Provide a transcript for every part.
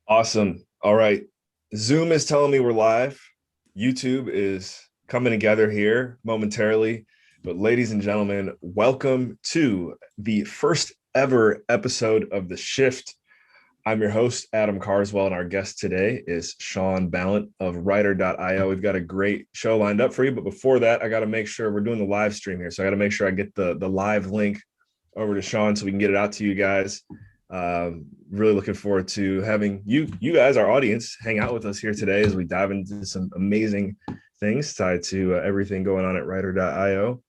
Awesome. All right. Zoom is telling me we're live. YouTube is coming together here momentarily. But ladies and gentlemen, welcome to the first ever episode of The Shift. I'm your host, Adam Carswell, and our guest today is Sean Ballent of Writer.io. We've got a great show lined up for you. But before that, I got to make sure we're doing the live stream here. So I got to make sure I get the live link over to Sean so we can get it out to you guys. Really looking forward to having you guys, our audience, hang out with us here today as we dive into some amazing things tied to everything going on at Writer.io.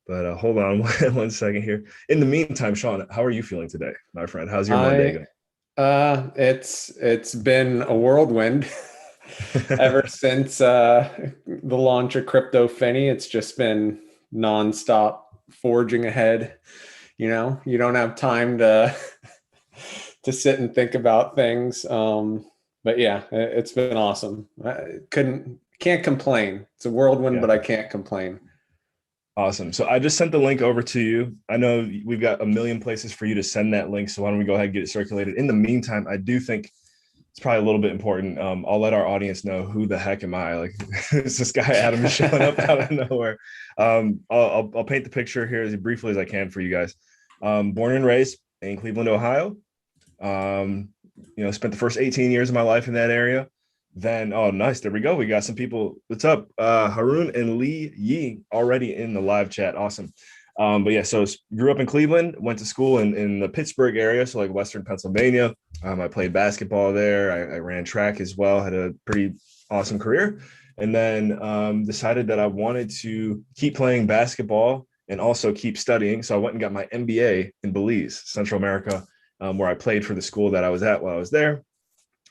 But hold on one second here. In the meantime, Sean, how are you feeling today, my friend? How's your Monday going? It's been a whirlwind ever since the launch of Crypto Finney. It's just been nonstop forging ahead. You don't have time to to sit and think about things. But yeah, it's been awesome. I can't complain. It's a whirlwind, Yeah. but I can't complain. Awesome. So I just sent the link over to you. I know we've got a million places for you to send that link. So why don't we go ahead and get it circulated? In the meantime, I do think it's probably a little bit important. I'll let our audience know who the heck am I? Like, is this guy Adam is showing up out of nowhere? I'll paint the picture here as briefly as I can for you guys. Born and raised in Cleveland, Ohio. Spent the first 18 years of my life in that area. Then, oh, nice. There we go. We got some people. What's up? Haroon and Lee Yi already in the live chat. Awesome. But yeah, so grew up in Cleveland, went to school in the Pittsburgh area, so like Western Pennsylvania. I played basketball there. I ran track as well, had a pretty awesome career. And then decided that I wanted to keep playing basketball and also keep studying. So I went and got my MBA in Belize, Central America, where I played for the school that I was at while I was there.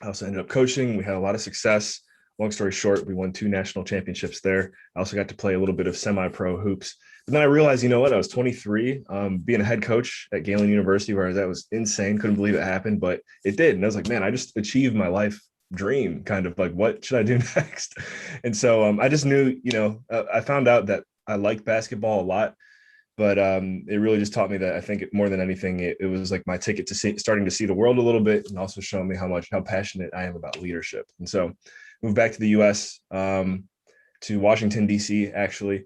I also ended up coaching. We had a lot of success. Long story short, we won 2 national championships there. I also got to play a little bit of semi-pro hoops. But then I realized, you know what? I was 23, being a head coach at Galen University, where I was at, was insane. Couldn't believe it happened, but it did. And I was like, man, I just achieved my life dream, kind of like, what should I do next? And so I just knew, I found out that I like basketball a lot. But it really just taught me that I think more than anything, it was like my ticket to starting to see the world a little bit, and also showing me how passionate I am about leadership. And so moved back to the US, to Washington, D.C., actually,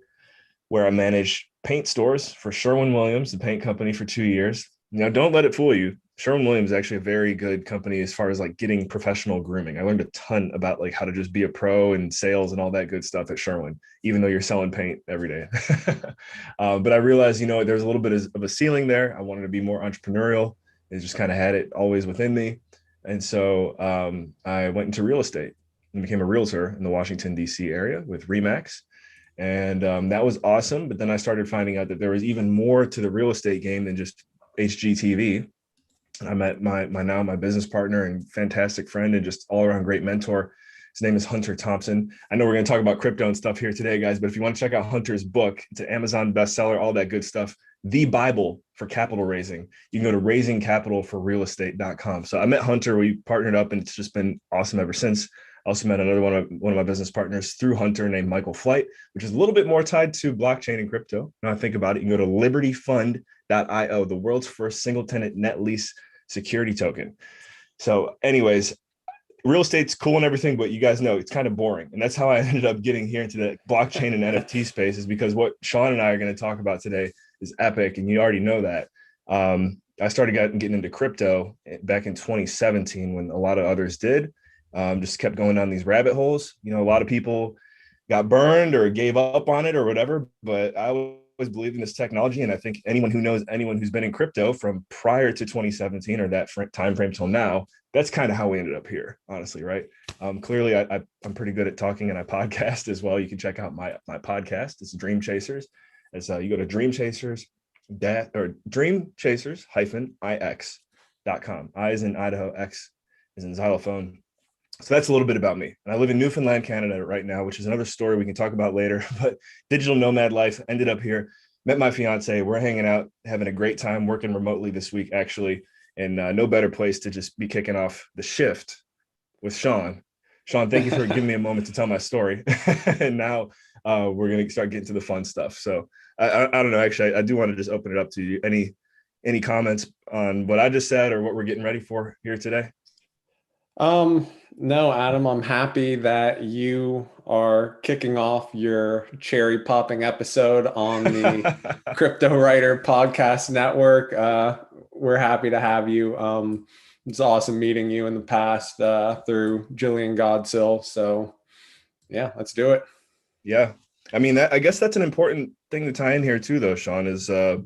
where I managed paint stores for Sherwin-Williams, the paint company, for 2 years. Don't let it fool you. Sherwin-Williams is actually a very good company as far as like getting professional grooming. I learned a ton about like how to just be a pro and sales and all that good stuff at Sherwin, even though you're selling paint every day. But I realized, there's a little bit of a ceiling there. I wanted to be more entrepreneurial. It just kind of had it always within me. And so I went into real estate and became a realtor in the Washington, D.C. area with Remax. And that was awesome. But then I started finding out that there was even more to the real estate game than just HGTV. I met my business partner and fantastic friend and just all around great mentor. His name is Hunter Thompson. I know we're going to talk about crypto and stuff here today, guys, but if you want to check out Hunter's book, it's an Amazon bestseller, all that good stuff. The Bible for capital raising. You can go to raisingcapitalforrealestate.com. So I met Hunter, we partnered up, and it's just been awesome ever since. I also met another one of my business partners through Hunter named Michael Flight, which is a little bit more tied to blockchain and crypto. Now I think about it, you can go to libertyfund.io, the world's first single tenant net lease security token. So anyways, real estate's cool and everything, but you guys know it's kind of boring. And that's how I ended up getting here into the blockchain and NFT space, is because what Sean and I are going to talk about today is epic. And you already know that. I started getting into crypto back in 2017 when a lot of others did. Just kept going down these rabbit holes. A lot of people got burned or gave up on it or whatever, but I always believed in this technology. And I think anyone who knows anyone who's been in crypto from prior to 2017 or that time frame till now, that's kind of how we ended up here, honestly, right? Clearly, I'm pretty good at talking, and I podcast as well. You can check out my podcast. It's Dream Chasers. It's you go to Dream Chasers ix.com. I is in Idaho, X is in xylophone. So that's a little bit about me. And I live in Newfoundland, Canada right now, which is another story we can talk about later. But digital nomad life, ended up here, met my fiance. We're hanging out, having a great time, working remotely this week, actually. And no better place to just be kicking off the shift with Sean. Sean, thank you for giving me a moment to tell my story. And now we're going to start getting to the fun stuff. So I don't know, actually, I do want to just open it up to you. Any comments on what I just said or what we're getting ready for here today? No, Adam, I'm happy that you are kicking off your cherry popping episode on the Cryptowriter podcast network. We're happy to have you. It's awesome meeting you in the past through Jillian Godsill. So yeah, let's do it. Yeah. I mean, I guess that's an important thing to tie in here too, though, Sean, is the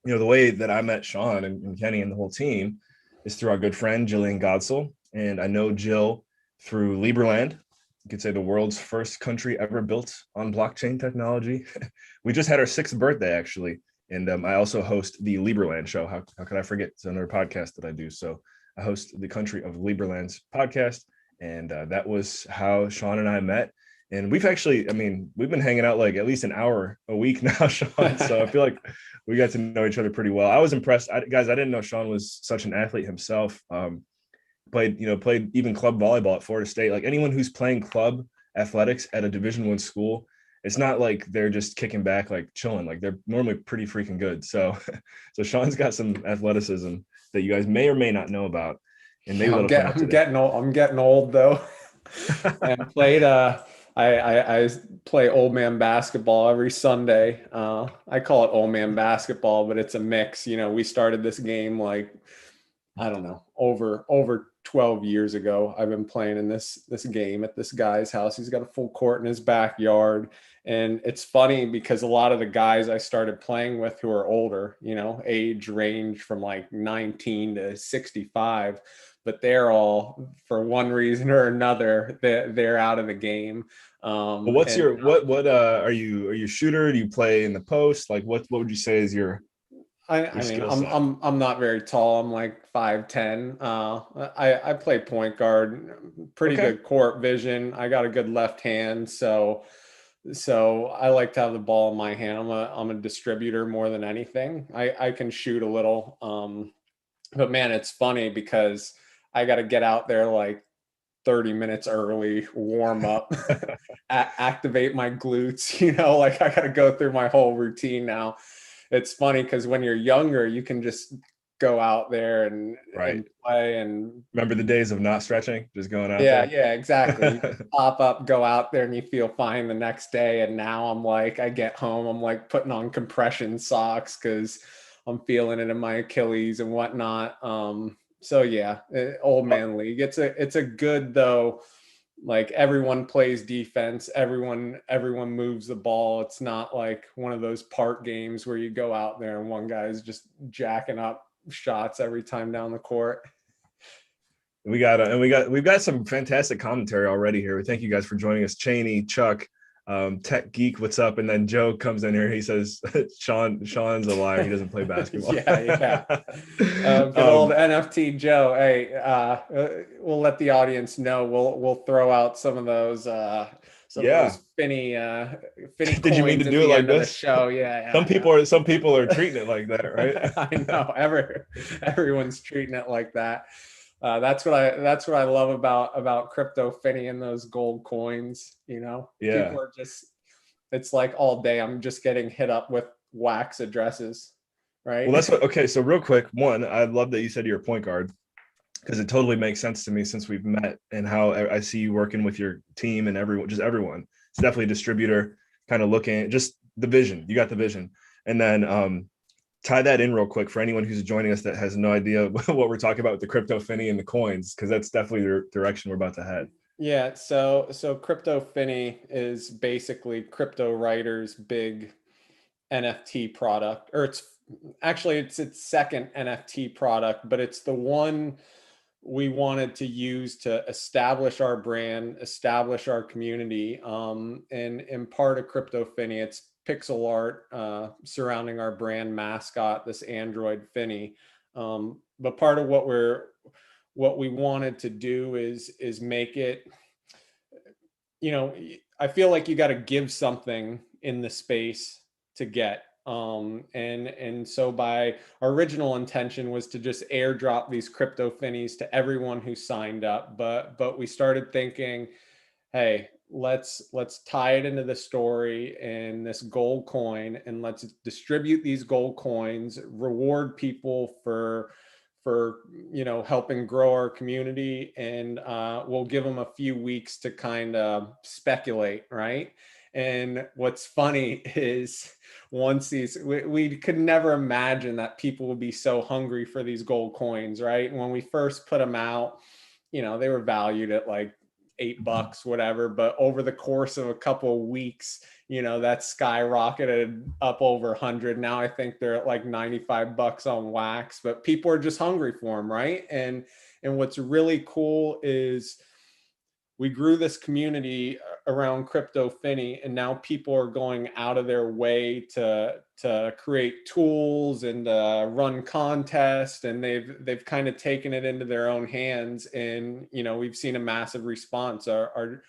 way that I met Sean and Kenny and the whole team is through our good friend Jillian Godsell. And I know Jill through Liberland. You could say the world's first country ever built on blockchain technology. We just had our 6th birthday, actually. And I also host the Liberland show. How could I forget? It's another podcast that I do. So I host the Country of Liberland's podcast. And that was how Sean and I met. And we've actually, I mean, we've been hanging out like at least an hour a week now, Sean. So I feel like we got to know each other pretty well. I was impressed. Guys, I didn't know Sean was such an athlete himself. Played even club volleyball at Florida State. Like anyone who's playing club athletics at a Division I school, it's not like they're just kicking back, like chilling. Like they're normally pretty freaking good. So, so Sean's got some athleticism that you guys may or may not know about, and maybe Yeah, that'll come out I'm today. getting old. I'm getting old though. And played I play old man basketball every Sunday. I call it old man basketball, but it's a mix. You know, we started this game like I don't know, over 12 years ago. I've been playing in this game at this guy's house. He's got a full court in his backyard. And it's funny because a lot of the guys I started playing with who are older, you know, age range from like 19 to 65, but they're all for one reason or another, they're out of the game. But what's And your what are you a shooter? Do you play in the post? Like what would you say is your I mean, skill I'm set? I'm not very tall. I'm like 5'10". I play point guard, pretty Okay. good court vision. I got a good left hand, so I like to have the ball in my hand. I'm a distributor more than anything. I can shoot a little, but man, it's funny because I got to get out there like 30 minutes early, warm up, activate my glutes, you know, like I got to go through my whole routine now. It's funny because when you're younger, you can just go out there Right. and play and Remember the days of not stretching, just going out yeah, there? yeah, exactly. You just pop up, go out there, and you feel fine the next day. And now I'm like, I get home, I'm like putting on compression socks because I'm feeling it in my Achilles and whatnot. So yeah, old man league. It's a good though. Like everyone plays defense, everyone moves the ball. It's not like one of those park games where you go out there and one guy's just jacking up shots every time down the court. We've got some fantastic commentary already here. We thank you guys for joining us. Cheney, Chuck, Tech Geek, what's up? And then Joe comes in here. He says Sean's a liar. He doesn't play basketball. Yeah, yeah. Good old um, NFT Joe. Hey, we'll let the audience know. We'll throw out some of yeah. those Finney Did you mean to coins at do it the like end of the this? show. Yeah, Some people are treating it like that, yeah. right? I know. Everyone's treating it like that. That's what I love about crypto Finney and those gold coins. You know, Yeah. people are just. It's like all day I'm just getting hit up with wax addresses, Well, right? that's what. Okay, so real quick, one, I love that you said you're a point guard because it totally makes sense to me since we've met and how I see you working with your team and everyone, just everyone. It's definitely a distributor, kind of looking just the vision. You got the vision, and then tie that in real quick for anyone who's joining us that has no idea what we're talking about with the crypto Finney and the coins, because that's definitely the direction we're about to head. Yeah, so Crypto Finney is basically Cryptowriter's big NFT product, or it's its second NFT product, but it's the one we wanted to use to establish our brand, establish our community. And part of Crypto Finney, it's pixel art surrounding our brand mascot, this android Finney. But part of what we wanted to do is make it, you know, I feel like you got to give something in the space to get. And so by our original intention was to just airdrop these crypto finnies to everyone who signed up, but we started thinking, hey, let's tie it into the story and this gold coin, and let's distribute these gold coins, reward people helping grow our community, and we'll give them a few weeks to kind of speculate, right? And what's funny is once we could never imagine that people would be so hungry for these gold coins, right? And when we first put them out, they were valued at like $8, whatever. But over the course of a couple of weeks, that skyrocketed up over 100. Now I think they're at like $95 on wax, but people are just hungry for them, right? And what's really cool is we grew this community around Crypto Finney, and now people are going out of their way to create tools and run contests, and they've kind of taken it into their own hands. And we've seen a massive response. Our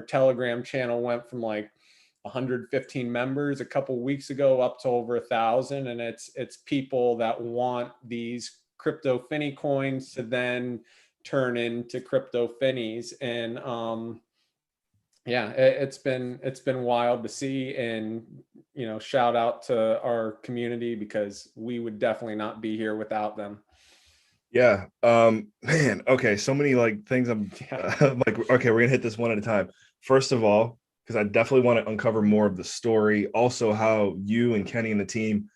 Telegram channel went from like 115 members a couple weeks ago up to over 1,000, and it's people that want these Crypto Finney coins to then turn into Crypto Finneys. And it's been wild to see. And shout out to our community, because we would definitely not be here without them. Yeah. Man, okay, so many like things. I'm like, okay, we're gonna hit this one at a time. First of all, because I definitely want to uncover more of the story, also how you and Kenny and the team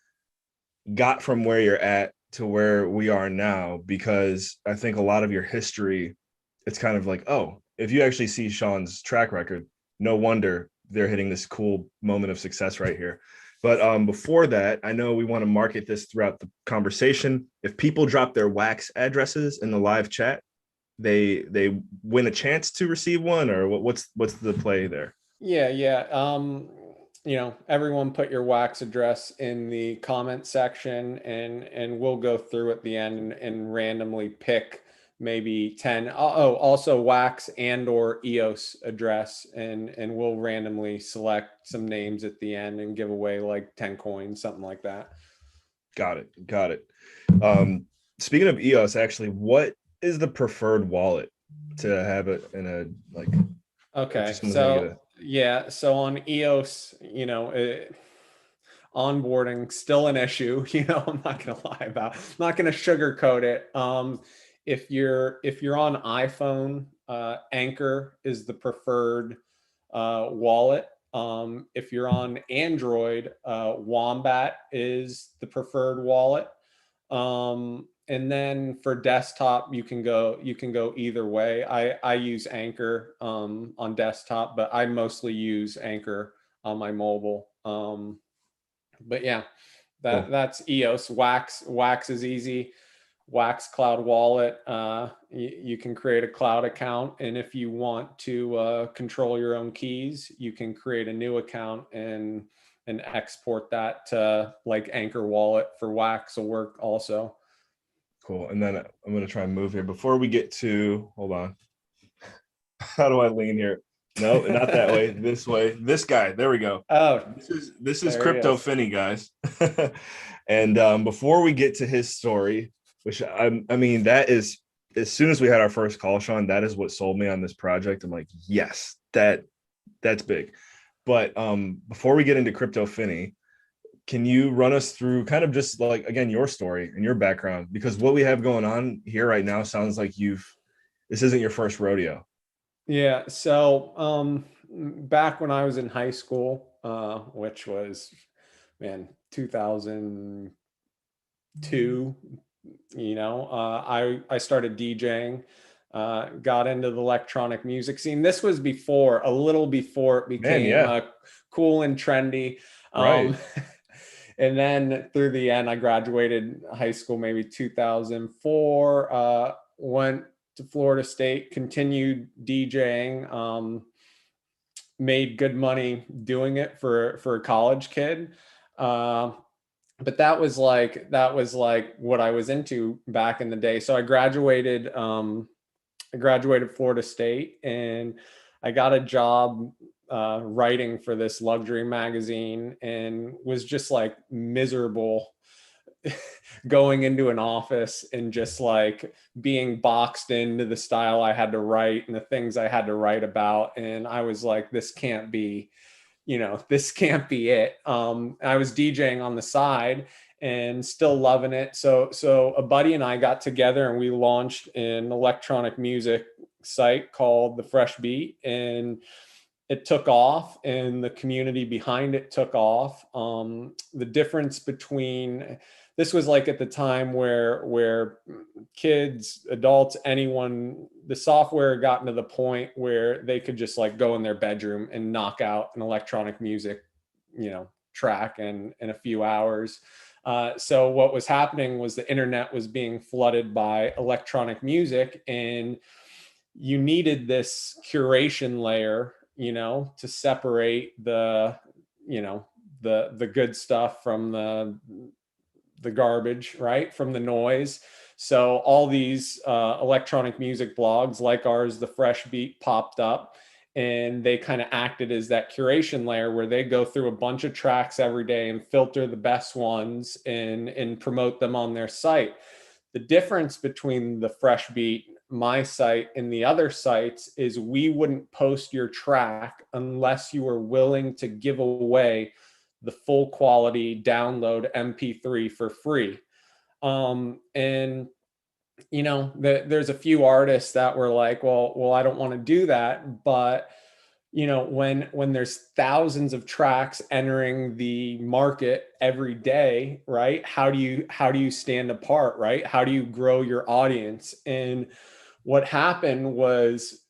got from where you're at to where we are now, because I think a lot of your history, it's kind of like, oh, if you actually see Sean's track record, no wonder they're hitting this cool moment of success right here. But before that, I know we want to market this throughout the conversation. If people drop their wax addresses in the live chat, they win a chance to receive one, or what's the play there? Yeah. Everyone put your wax address in the comment section, and we'll go through at the end and randomly pick maybe 10. Oh, also wax and or EOS address, and we'll randomly select some names at the end and give away like 10 coins, something like that. Got it. Speaking of EOS, actually, what is the preferred wallet to have it in a like? Okay, so on EOS, onboarding still an issue. I'm not gonna lie about. I'm not gonna sugarcoat it. If you're on iPhone, Anchor is the preferred wallet. If you're on Android, Wombat is the preferred wallet. And then for desktop, you can go either way. I use Anchor on desktop, but I mostly use Anchor on my mobile. But yeah, that's EOS. Wax is easy. Wax Cloud Wallet. You can create a cloud account, and if you want to control your own keys, you can create a new account and export that to like Anchor Wallet for Wax will work also. Cool. And then I'm going to try and move here before we get to, hold on. How do I lean here? No, not that way. This way. This guy. There we go. Oh, this is Crypto Finney, guys. And before we get to his story, which I mean, that is, as soon as we had our first call, Sean, that is what sold me on this project. I'm like, yes, that's big. But before we get into Crypto Finney, can you run us through kind of just like, again, your story and your background? Because what we have going on here right now sounds like this isn't your first rodeo. Yeah. So back when I was in high school, which was, 2002, I started DJing, got into the electronic music scene. This was a little before it became cool and trendy. Right. And then through the end, I graduated high school, maybe 2004, went to Florida State, continued DJing, made good money doing it for a college kid. But that was like what I was into back in the day. So I graduated Florida State, and I got a job writing for this luxury magazine, and was just like miserable going into an office and just like being boxed into the style I had to write and the things I had to write about. And I was like, this can't be it. I was DJing on the side, and still loving it. So a buddy and I got together and we launched an electronic music site called The Fresh Beat, and it took off, and the community behind it took off. The difference between, this was like at the time where kids, adults, anyone, the software had gotten to the point where they could just like go in their bedroom and knock out an electronic music, track in a few hours. So what was happening was the internet was being flooded by electronic music, and you needed this curation layer, to separate the, the good stuff from the garbage, right? From the noise. So all these electronic music blogs like ours, The Fresh Beat, popped up, and they kind of acted as that curation layer where they go through a bunch of tracks every day and filter the best ones and promote them on their site. The difference between The Fresh Beat, my site, and the other sites is we wouldn't post your track unless you were willing to give away the full quality download MP3 for free. And there's a few artists that were like, well, I don't want to do that. But when there's thousands of tracks entering the market every day, right? How do you stand apart, right? How do you grow your audience? And what happened was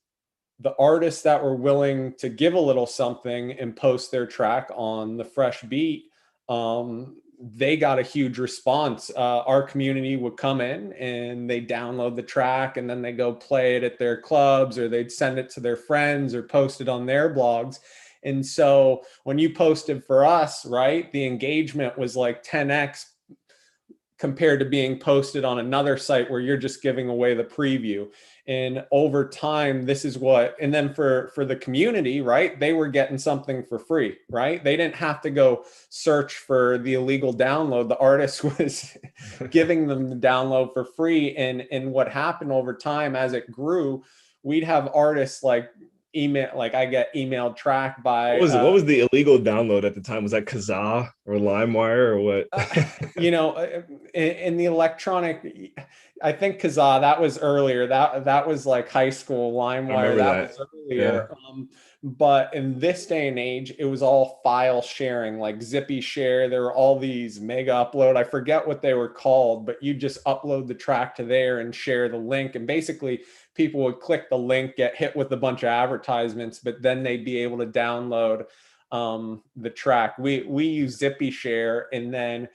the artists that were willing to give a little something and post their track on The Fresh Beat, they got a huge response. Our community would come in and they download the track, and then they go play it at their clubs, or they'd send it to their friends or post it on their blogs. And so when you posted for us, right, the engagement was like 10x compared to being posted on another site where you're just giving away the preview. And over time, this is what, and then for the community, right, they were getting something for free, right? They didn't have to go search for the illegal download. The artist was giving them the download for free. And what happened over time as it grew, we'd have artists like I get emailed track by what was the illegal download at the time? Was that Kazaa or LimeWire or what? In the electronic, I think Kazaa, that was earlier. That was like high school. LimeWire, that was earlier. Yeah. But in this day and age, it was all file sharing, like Zippy Share. There were all these mega upload. I forget what they were called, but you just upload the track to there and share the link. And basically, people would click the link, get hit with a bunch of advertisements, but then they'd be able to download the track. We use Zippy Share, and then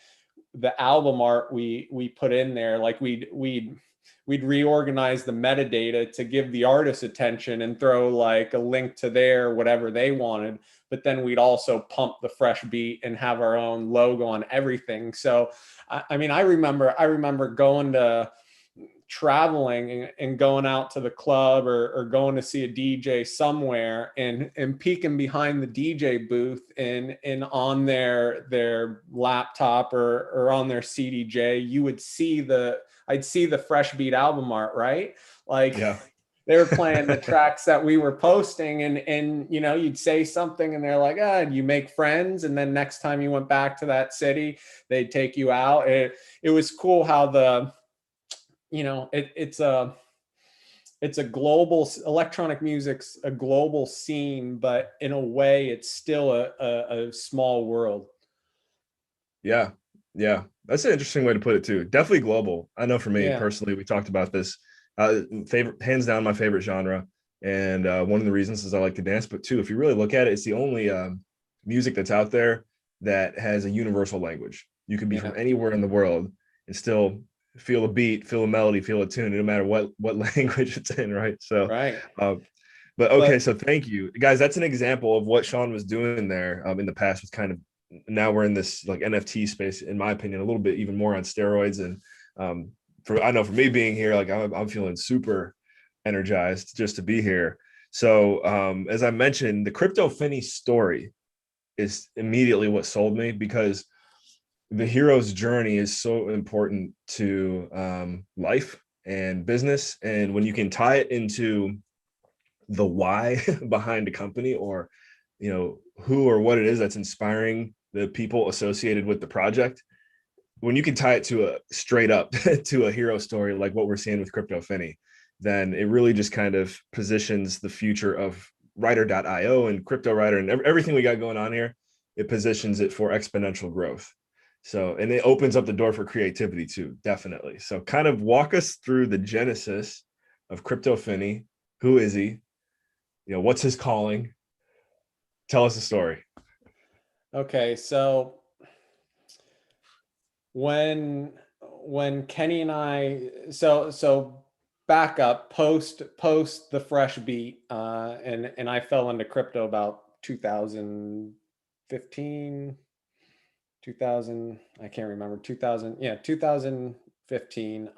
the album art we put in there, like we'd reorganize the metadata to give the artist attention and throw like a link to their whatever they wanted, but then we'd also pump The Fresh Beat and have our own logo on everything. So I mean, I remember going to traveling and going out to the club or going to see a DJ somewhere and peeking behind the DJ booth and on their laptop or on their CDJ, you would see I'd see the Fresh Beat album art, right? Like, yeah. They were playing the tracks that we were posting, and you'd say something and they're like, you make friends. And then next time you went back to that city, they'd take you out. It was cool how it's a global, electronic music's a global scene, but in a way it's still a small world. Yeah. That's an interesting way to put it too. Definitely global. I know for me personally, we talked about this, hands down my favorite genre. And one of the reasons is I like to dance, but too, if you really look at it, it's the only music that's out there that has a universal language. You could be from anywhere in the world and still feel a beat, feel a melody, feel a tune, no matter what language it's in, right? So, right. But okay, so thank you, guys. That's an example of what Sean was doing there in the past. Was kind of, now we're in this like NFT space, in my opinion, a little bit even more on steroids. And I know for me being here, like I'm feeling super energized just to be here. So as I mentioned, the Crypto Finney story is immediately what sold me, because the hero's journey is so important to life and business. And when you can tie it into the why behind a company, or, who or what it is that's inspiring the people associated with the project, when you can tie it to a straight up to a hero story like what we're seeing with Crypto Finney, then it really just kind of positions the future of Writer.io and Cryptowriter and everything we got going on here. It positions it for exponential growth. So, and it opens up the door for creativity too, definitely. So, kind of walk us through the genesis of Crypto Finney. Who is he? You know, what's his calling? Tell us the story. Okay, so when Kenny and I, so back up post the fresh beat, and I fell into crypto about 2015, 2000, I can't remember, 2000, yeah, 2015.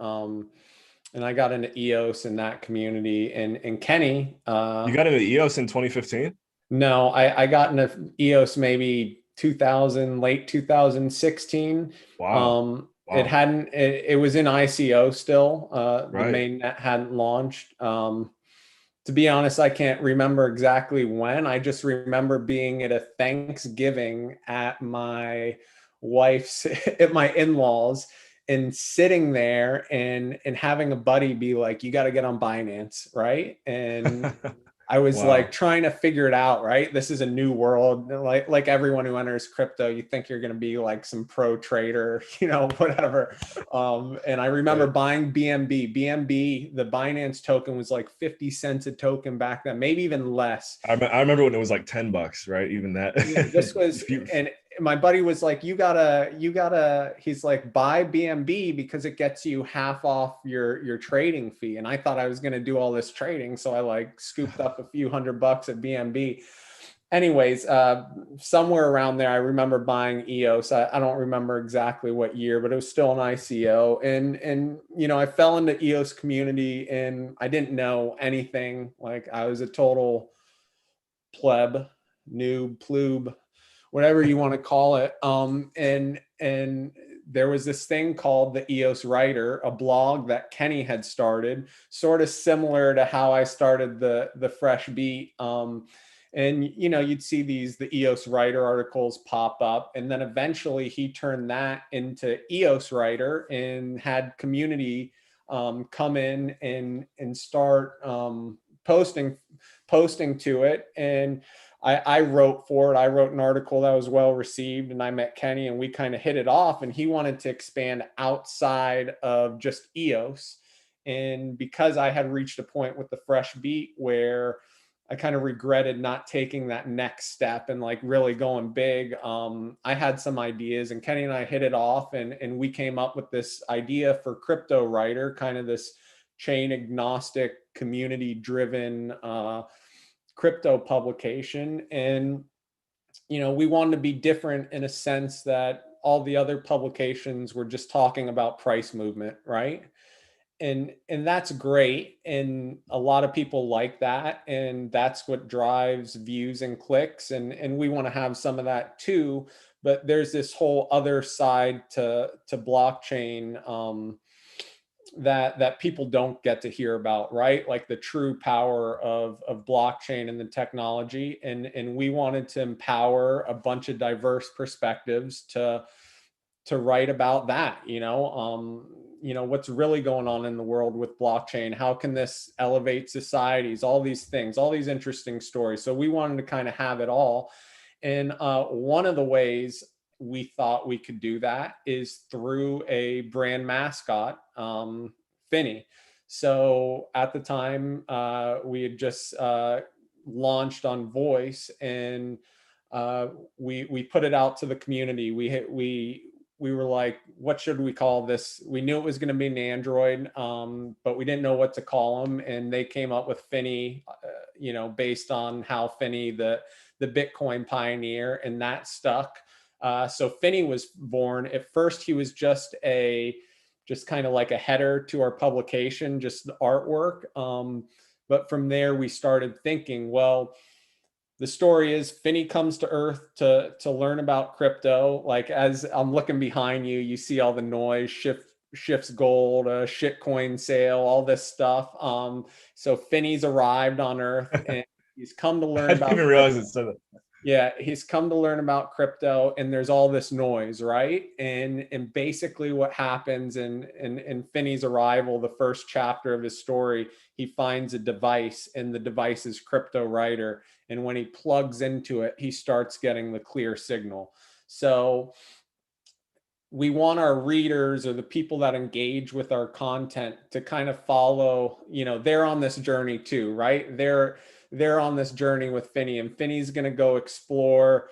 And I got into EOS in that community, and Kenny, You got into EOS in 2015? no, I got into EOS maybe 2000, late 2016. Wow. It Wow. hadn't, it was in ICO still. The Right. main net hadn't launched. To be honest, I can't remember exactly when. I just remember being at a Thanksgiving at my wife's, at my in-laws, and sitting there and having a buddy be like, you got to get on Binance, right? And I was like Wow. trying to figure it out, right? This is a new world. Like everyone who enters crypto, you think you're going to be like some pro trader, whatever. And I remember Right. buying BNB. BNB, the Binance token was like 50 cents a token back then, maybe even less. I remember when it was like $10, right? Even that. This was, If you, and my buddy was like, you gotta, he's like, buy BNB because it gets you half off your trading fee. And I thought I was going to do all this trading. So I like scooped up a few $100 at BNB. Anyways, somewhere around there, I remember buying EOS. I don't remember exactly what year, but it was still an ICO. And I fell into EOS community and I didn't know anything. Like I was a total pleb, noob, ploob, whatever you want to call it. And there was this thing called the EOS Writer, a blog that Kenny had started, sort of similar to how I started the Fresh Beat. And you'd see the EOS Writer articles pop up, and then eventually he turned that into EOS Writer and had community come in and start posting to it. And I wrote for it. I wrote an article that was well received, and I met Kenny and we kind of hit it off, and he wanted to expand outside of just EOS. And because I had reached a point with the Fresh Beat where I kind of regretted not taking that next step and like really going big, I had some ideas, and Kenny and I hit it off, and we came up with this idea for Cryptowriter, kind of this chain agnostic, community driven crypto publication. And we wanted to be different in a sense that all the other publications were just talking about price movement, right? And that's great, and a lot of people like that, and that's what drives views and clicks, and we want to have some of that too. But there's this whole other side to blockchain, that people don't get to hear about, right? Like the true power of blockchain and the technology. And we wanted to empower a bunch of diverse perspectives to write about that. What's really going on in the world with blockchain, how can this elevate societies, all these things, all these interesting stories. So we wanted to kind of have it all. And one of the ways we thought we could do that is through a brand mascot, Finney. So at the time, we had just launched on Voice, and we put it out to the community. We were like, what should we call this? We knew it was going to be an Android, but we didn't know what to call them. And they came up with Finney, based on how Finney, the Bitcoin pioneer, and that stuck. So Finney was born. At first, he was just kind of like a header to our publication, just artwork. But from there, we started thinking, well, the story is Finney comes to Earth to learn about crypto. Like as I'm looking behind you, you see all the noise, shifts gold, shitcoin sale, all this stuff. So Finney's arrived on Earth and he's come to learn I didn't about even crypto. realize it said that. Yeah, he's come to learn about crypto, and there's all this noise, right? And basically what happens in Finney's arrival, the first chapter of his story, he finds a device, and the device is Cryptowriter. And when he plugs into it, he starts getting the clear signal. So we want our readers or the people that engage with our content to kind of follow, they're on this journey too, right? They're on this journey with Finney, and Finney's going to go explore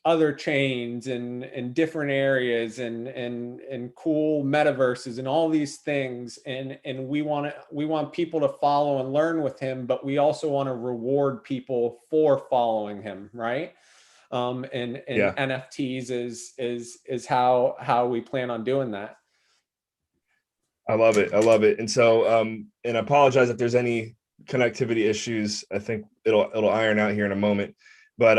other chains and different areas and cool metaverses and all these things. And we want people to follow and learn with him, but we also want to reward people for following him, right? And Yeah, NFTs is how we plan on doing that. I love it. I love it. And so, and I apologize if there's any connectivity issues. I think it'll iron out here in a moment. But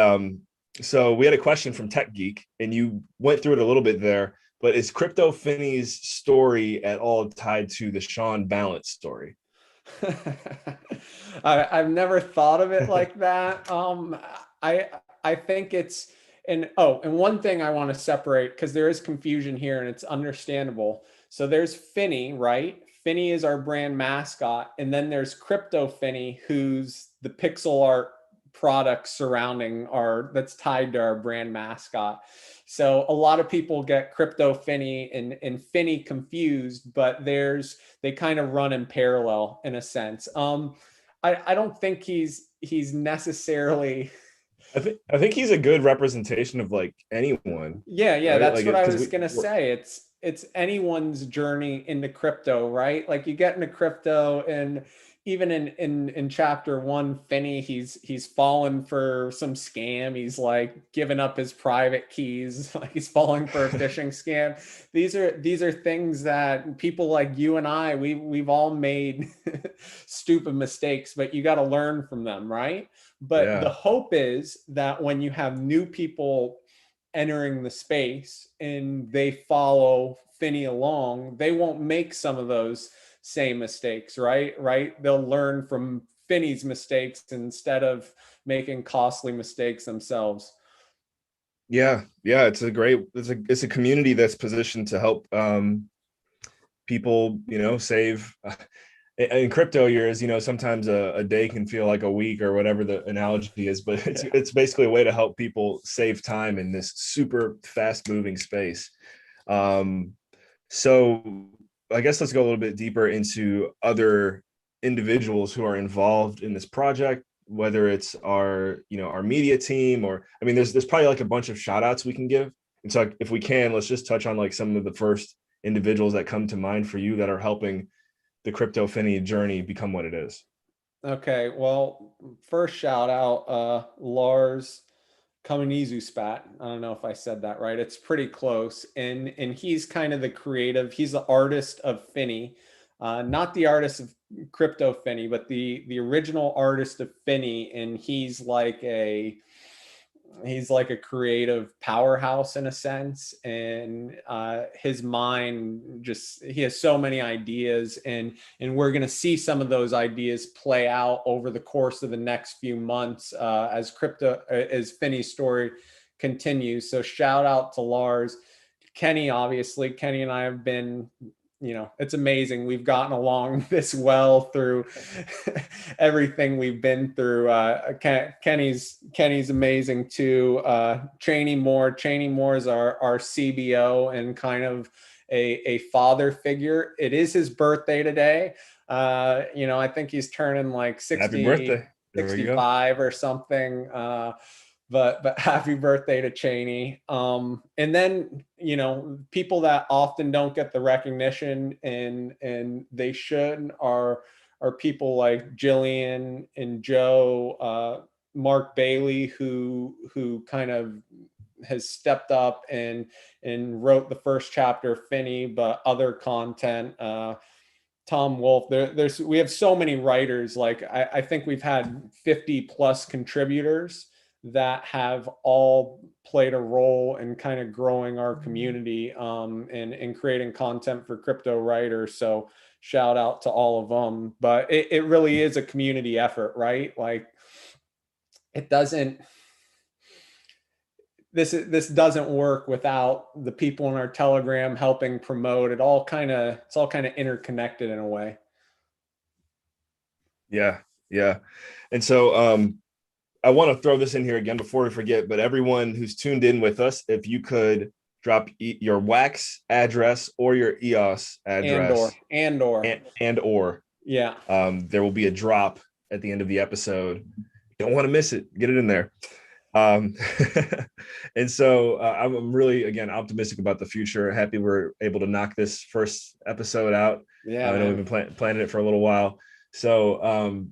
so we had a question from Tech Geek, and you went through it a little bit there. But is Crypto Finney's story at all tied to the Sean Ballent story? I've never thought of it like that. I think it's and one thing I want to separate, because there is confusion here and it's understandable. So there's Finney, right? Finney is our brand mascot, and then there's Crypto Finney, who's the pixel art product surrounding that's tied to our brand mascot. So a lot of people get Crypto Finney and Finney confused, but they kind of run in parallel in a sense. I don't think he's necessarily. I think he's a good representation of like anyone, Yeah, right? that's Like what I because was gonna say. It's anyone's journey into crypto, right? Like you get into crypto, and even in chapter one, Finney, he's fallen for some scam. He's like giving up his private keys, like he's falling for a phishing scam. These are things that people like you and I, we've all made stupid mistakes, but you got to learn from them, right? But the yeah, hope is that when you have new people entering the space and they follow Finney along, they won't make some of those same mistakes, right? Right? They'll learn from Finney's mistakes instead of making costly mistakes themselves. yeah. It's a community that's positioned to help people, save. In crypto years, sometimes a day can feel like a week or whatever the analogy is, but it's Yeah. it's basically a way to help people save time in this super fast moving space. Um, so I guess let's go a little bit deeper into other individuals who are involved in this project, whether it's our media team, or I mean, there's probably like a bunch of shout outs we can give. And so if we can, let's just touch on like some of the first individuals that come to mind for you that are helping the Crypto Finney journey become what it is. Okay, well, first shout out Lars Kamenizu Spat. I don't know if I said that right. It's pretty close. And he's kind of the creative, he's the artist of Finney. Not the artist of Crypto Finney, but the original artist of Finney. And he's like a creative powerhouse in a sense, and his mind, just he has so many ideas, and we're going to see some of those ideas play out over the course of the next few months as Finney's story continues. So shout out to Lars. Kenny, obviously, Kenny and I have been, it's amazing. We've gotten along this well through everything we've been through. Kenny's amazing too. Cheney Moore is our CBO and kind of a father figure. It is his birthday today. I think he's turning like Happy 60, birthday. There we go. 65 or something. But happy birthday to Cheney. And then, people that often don't get the recognition and they should are people like Jillian and Joe, Mark Bailey, who kind of has stepped up and wrote the first chapter of Finney, but other content. Tom Wolf. We have so many writers. Like I think we've had 50 plus contributors that have all played a role in kind of growing our community and creating content for Cryptowriter. So shout out to all of them. But it really is a community effort, right? Like it doesn't this doesn't work without the people in our Telegram helping promote. It's all kind of interconnected in a way. Yeah, yeah. And so I want to throw this in here again before we forget, but everyone who's tuned in with us, if you could drop your wax address or your EOS address and or Yeah. there will be a drop at the end of the episode. Don't want to miss it. Get it in there. Um, and so I'm really, again, optimistic about the future. Happy we're able to knock this first episode out. Yeah, I know we've been planning it for a little while. So,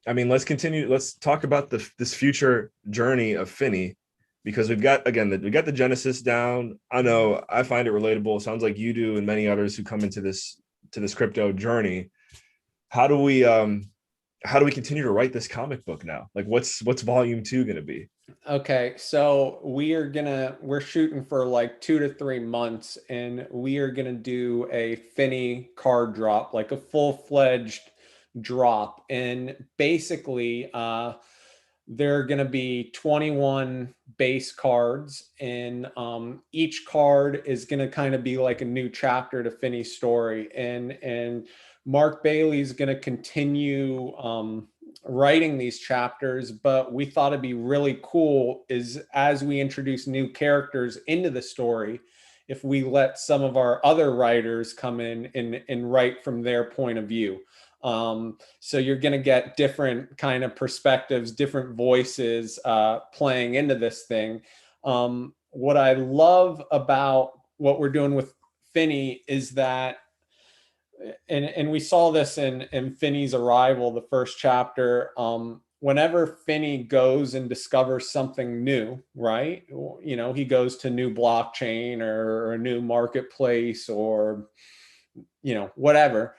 I mean, let's continue. Let's talk about this future journey of Finney, because we've got, again, we got the genesis down. I know I find it relatable. Sounds like you do, and many others who come into this crypto journey. How do we continue to write this comic book now? Like, what's volume 2 going to be? Okay, so we're shooting for like 2 to 3 months, and we are gonna do a Finney card drop, like a full-fledged drop. And basically, there are gonna be 21 base cards, and each card is gonna kind of be like a new chapter to Finney's story. And Mark Bailey's gonna continue writing these chapters, but we thought it'd be really cool is as we introduce new characters into the story, if we let some of our other writers come in and write from their point of view. So you're going to get different kind of perspectives, different voices playing into this thing. What I love about what we're doing with Finney is that, and we saw this in Finney's arrival, the first chapter. Whenever Finney goes and discovers something new, right? You know, he goes to new blockchain or a new marketplace or, you know, whatever.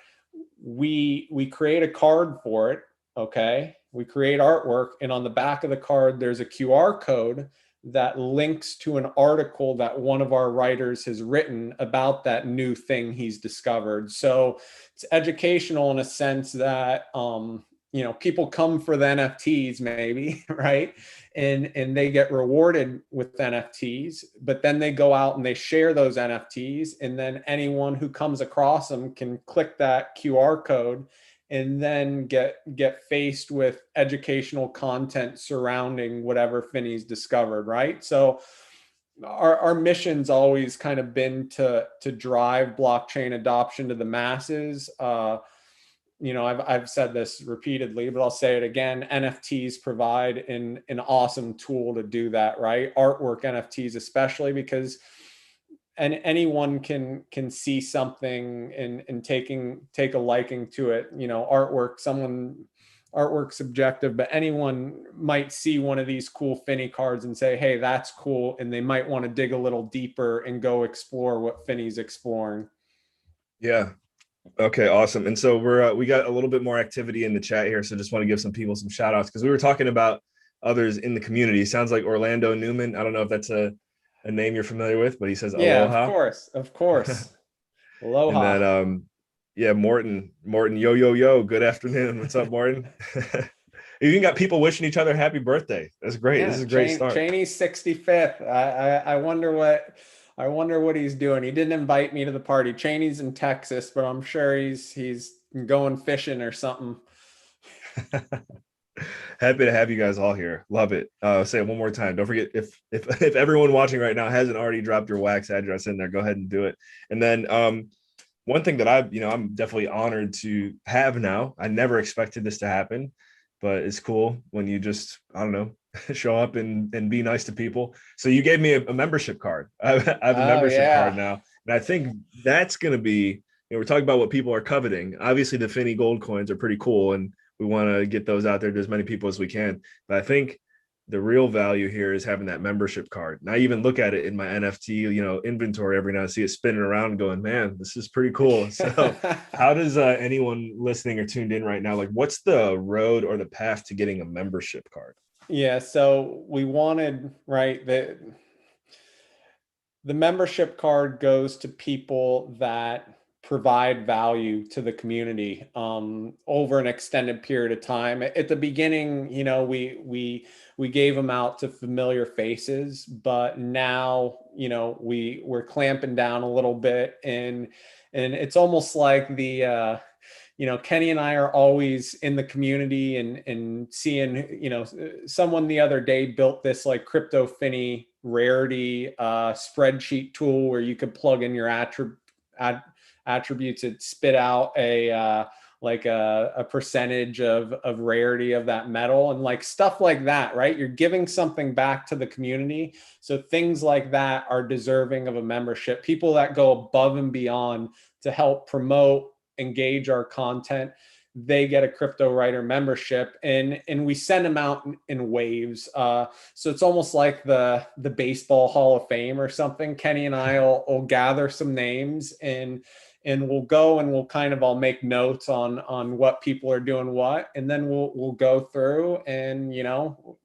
We create a card for it. Okay, we create artwork, and on the back of the card there's a QR code that links to an article that one of our writers has written about that new thing he's discovered. So it's educational in a sense that you know, people come for the NFTs maybe, right? And they get rewarded with NFTs, but then they go out and they share those NFTs, and then anyone who comes across them can click that QR code and then get faced with educational content surrounding whatever Finney's discovered, right? So our mission's always kind of been to drive blockchain adoption to the masses. You know, I've said this repeatedly, but I'll say it again. NFTs provide an awesome tool to do that, right? Artwork NFTs, especially because anyone can see something and take a liking to it. You know, artwork subjective, but anyone might see one of these cool Finney cards and say, hey, that's cool. And they might want to dig a little deeper and go explore what Finney's exploring. Yeah. Okay, awesome. And so we got a little bit more activity in the chat here, so just want to give some people some shout outs, because we were talking about others in the community. Sounds like Orlando Newman. I don't know if that's a name you're familiar with, but he says Yeah, aloha. of course. And Aloha. then yeah, Morton, yo yo yo, good afternoon. What's up, Morton? You even got people wishing each other happy birthday. That's great. This Yeah, is a great start. Cheney's 65th. I wonder what he's doing. He didn't invite me to the party. Cheney's in Texas, but I'm sure he's going fishing or something. Happy to have you guys all here. Love it. Say it one more time. Don't forget, if everyone watching right now hasn't already dropped your wax address in there, go ahead and do it. And then one thing that I'm definitely honored to have now. I never expected this to happen, but it's cool when you just, I don't know, show up and be nice to people. So you gave me a membership card. I have a Oh membership card yeah. now, and I think that's going to be, we're talking about what people are coveting. Obviously, the Finney gold coins are pretty cool, and we want to get those out there to as many people as we can. But I think the real value here is having that membership card. And I even look at it in my NFT, inventory every now and see it spinning around going, man, this is pretty cool. So how does anyone listening or tuned in right now, like, what's the road or the path to getting a membership card? Yeah, so we wanted, right, the membership card goes to people that provide value to the community over an extended period of time. At the beginning, you know, we gave them out to familiar faces, but now, you know, we're clamping down a little bit, and it's almost like the you know, Kenny and I are always in the community and seeing, you know, someone the other day built this like Crypto Finney rarity spreadsheet tool where you could plug in your attributes. It spit out a like a percentage of rarity of that metal and like stuff like that, right? You're giving something back to the community. So things like that are deserving of a membership. People that go above and beyond to help promote, engage our content, they get a Cryptowriter membership, and we send them out in waves. So it's almost like the baseball Hall of Fame or something. Kenny and I will gather some names, and we'll go and we'll kind of all make notes on what people are doing what, and then we'll go through, and you know,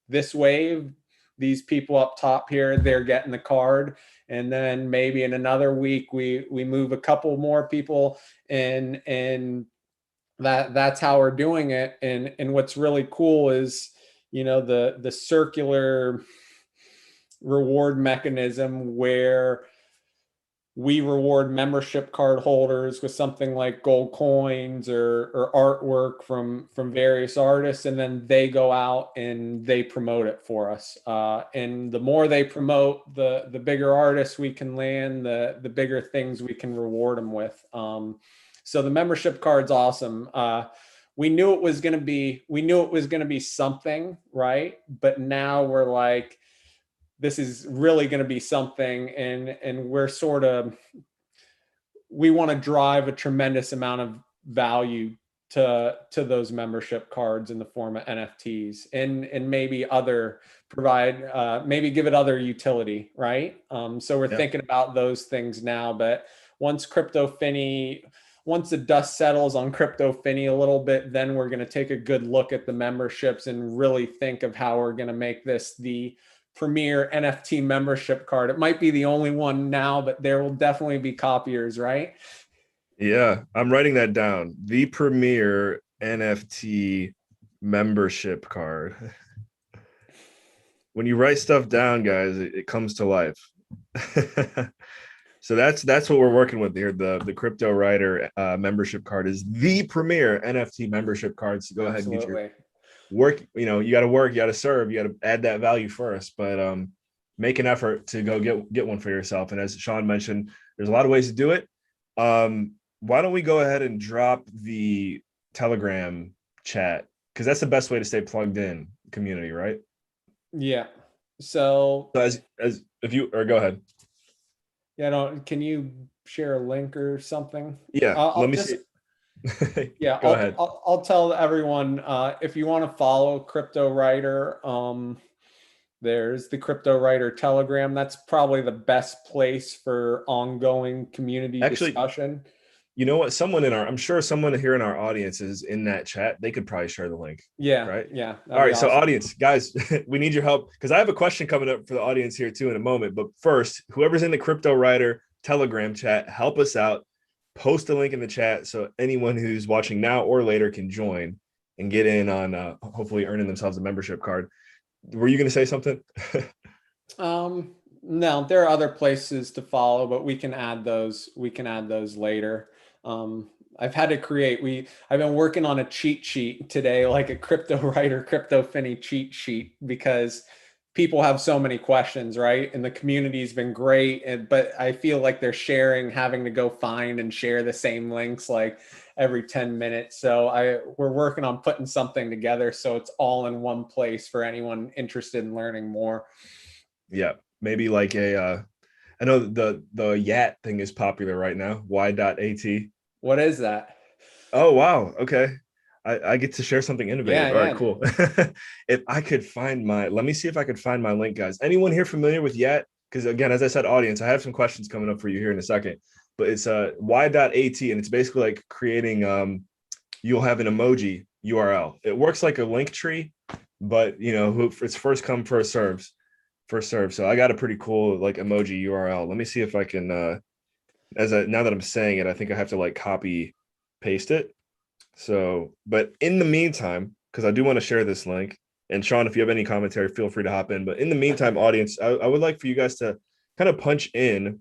this wave, these people up top here, they're getting the card. And then maybe in another week we move a couple more people, and that's how we're doing it. And what's really cool is, you know, the circular reward mechanism where we reward membership card holders with something like gold coins or artwork from various artists, and then they go out and they promote it for us. And the more they promote, the bigger artists we can land, the bigger things we can reward them with. So the membership card's awesome. We knew it was going to be something, right? But now we're like, this is really going to be something, and we're sort of, we want to drive a tremendous amount of value to those membership cards in the form of NFTs, and maybe other provide, maybe give it other utility, right? So we're thinking about those things now. But once once the dust settles on Crypto Finney a little bit, then we're going to take a good look at the memberships and really think of how we're going to make this the premier NFT membership card. It might be the only one now, but there will definitely be copiers, right? Yeah, I'm writing that down. The premier NFT membership card. When you write stuff down, guys, it comes to life. So that's what we're working with here. The Cryptowriter membership card is the premier NFT membership card. So go ahead and get your work. You know, you got to work, you got to serve, you got to add that value first, but make an effort to go get one for yourself. And as Sean mentioned, there's a lot of ways to do it. Why don't we go ahead and drop the Telegram chat, because that's the best way to stay plugged in community, right? Yeah. So as if you, or go ahead. Yeah, can you share a link or something? Yeah, let me see. Yeah, go ahead. I'll tell everyone, if you want to follow Cryptowriter, there's the Cryptowriter Telegram. That's probably the best place for ongoing community discussion. You know what? I'm sure someone here in our audience is in that chat. They could probably share the link. Yeah. Right. Yeah. All right. Awesome. So audience, guys, we need your help, because I have a question coming up for the audience here too in a moment. But first, whoever's in the Cryptowriter Telegram chat, help us out. Post a link in the chat so anyone who's watching now or later can join and get in on hopefully earning themselves a membership card. Were you going to say something? No, there are other places to follow, but we can add those. We can add those later. I've had to create, I've been working on a cheat sheet today, like a Cryptowriter, Crypto Finney cheat sheet, because people have so many questions, right? And the community's been great, but I feel like they're having to go find and share the same links like every 10 minutes. So we're working on putting something together so it's all in one place for anyone interested in learning more. Yeah, maybe like I know the YAT thing is popular right now. Y.at. What is that? Oh, wow. Okay. I get to share something innovative. All right, cool. If I could find let me see if I could find my link, guys. Anyone here familiar with YAT? Because again, as I said, audience, I have some questions coming up for you here in a second. But it's Y.at, and it's basically like creating you'll have an emoji URL. It works like a link tree, but you know, it's first come, first serve. So I got a pretty cool like emoji URL. Let me see if I can now that I'm saying it, I think I have to like copy paste it. So, but in the meantime, because I do want to share this link, and Sean, if you have any commentary, feel free to hop in. But in the meantime, audience, I would like for you guys to kind of punch in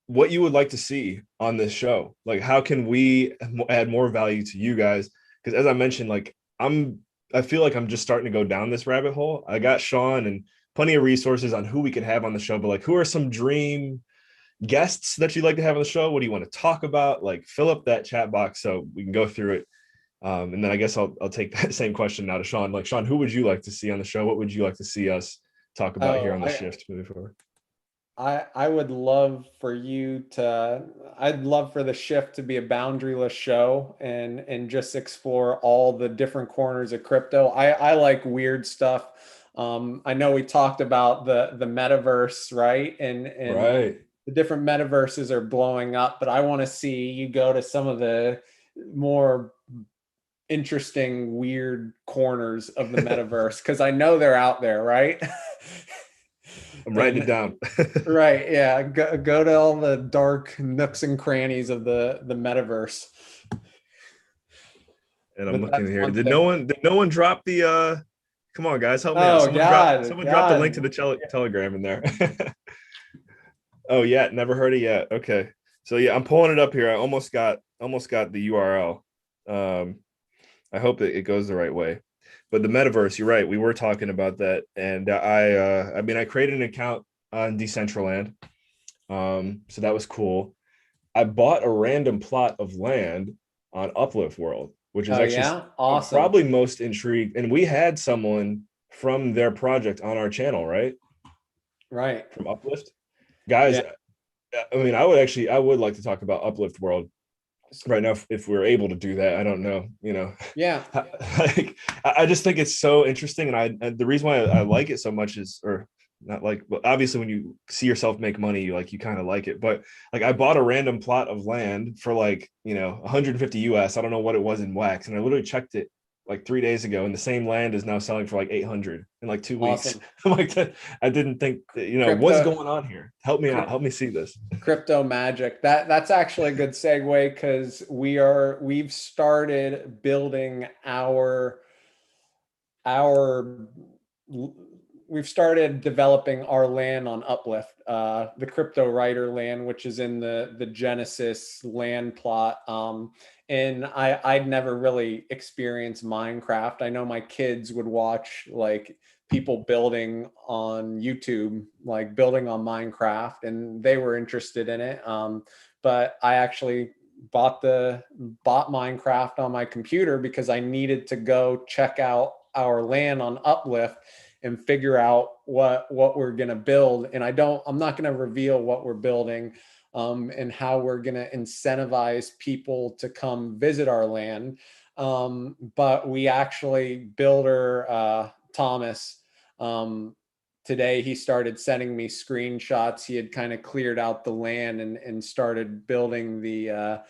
what you would like to see on this show. Like, how can we add more value to you guys? Because as I mentioned, like I feel like I'm just starting to go down this rabbit hole. I got Sean and plenty of resources on who we could have on the show, but like, who are some dream guests that you'd like to have on the show? What do you want to talk about? Like, fill up that chat box so we can go through it. And then I guess I'll take that same question now to Sean. Like, Sean, who would you like to see on the show? What would you like to see us talk about here Oh, on the shift moving forward? I would love for I'd love for the shift to be a boundaryless show and just explore all the different corners of crypto. I like weird stuff. I know we talked about the metaverse, right? And Right. the different metaverses are blowing up, but I want to see you go to some of the more interesting, weird corners of the metaverse because I know they're out there, right? I'm writing it And down. right, yeah, go to all the dark nooks and crannies of the metaverse. And I'm But looking that's here. one Did thing. no one drop the come on guys, help me out. Oh God, Someone drop the link God. to the telegram in there. Oh yeah, never heard it yet. Okay. So yeah, I'm pulling it up here. I almost got the URL. I hope that it goes the right way. But the metaverse, you're right. We were talking about that. And I mean I created an account on Decentraland. So that was cool. I bought a random plot of land on Uplift World, which is Oh actually yeah, I'm awesome. probably most intrigued. And we had someone from their project on our channel, right? Right. From Uplift. Guys, Yeah. I mean, I would like to talk about Uplift World right now if we're able to do that. I don't know, Yeah. like I just think it's so interesting, and the reason why I like it so much is, or not like, but obviously when you see yourself make money, you kind of like it. But like I bought a random plot of land for like 150 US. I don't know what it was in wax, and I literally checked it like 3 days ago, and the same land is now selling for like 800 in like 2 weeks. Awesome. I'm like, I didn't think that, what's Crypto going on here? Help me out. cryp- Help me see this. crypto magic. That's actually a good segue because we've started building our we've started developing our land on Uplift, the Cryptowriter land, which is in the Genesis land plot. And I'd never really experienced Minecraft. I know my kids would watch like people building on YouTube, like building on Minecraft, and they were interested in it. But I actually bought Minecraft on my computer because I needed to go check out our land on Uplift and figure out what we're going to build. And I'm not going to reveal what we're building and how we're going to incentivize people to come visit our land. But we actually, builder Thomas, today he started sending me screenshots. He had kind of cleared out the land and started building the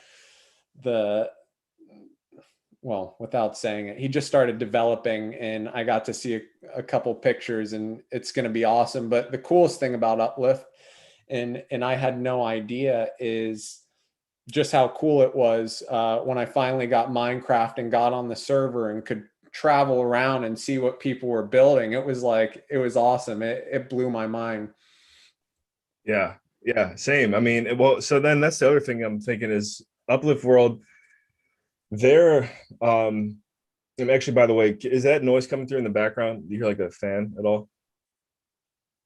well, without saying it, he just started developing, and I got to see a couple pictures, and it's going to be awesome. But the coolest thing about Uplift, and I had no idea, is just how cool it was when I finally got Minecraft and got on the server and could travel around and see what people were building. It was awesome. It blew my mind. Yeah, yeah, same. I mean, well, so then that's the other thing I'm thinking is Uplift World. They're and actually, by the way, is that noise coming through in the background? Do you hear like a fan at all?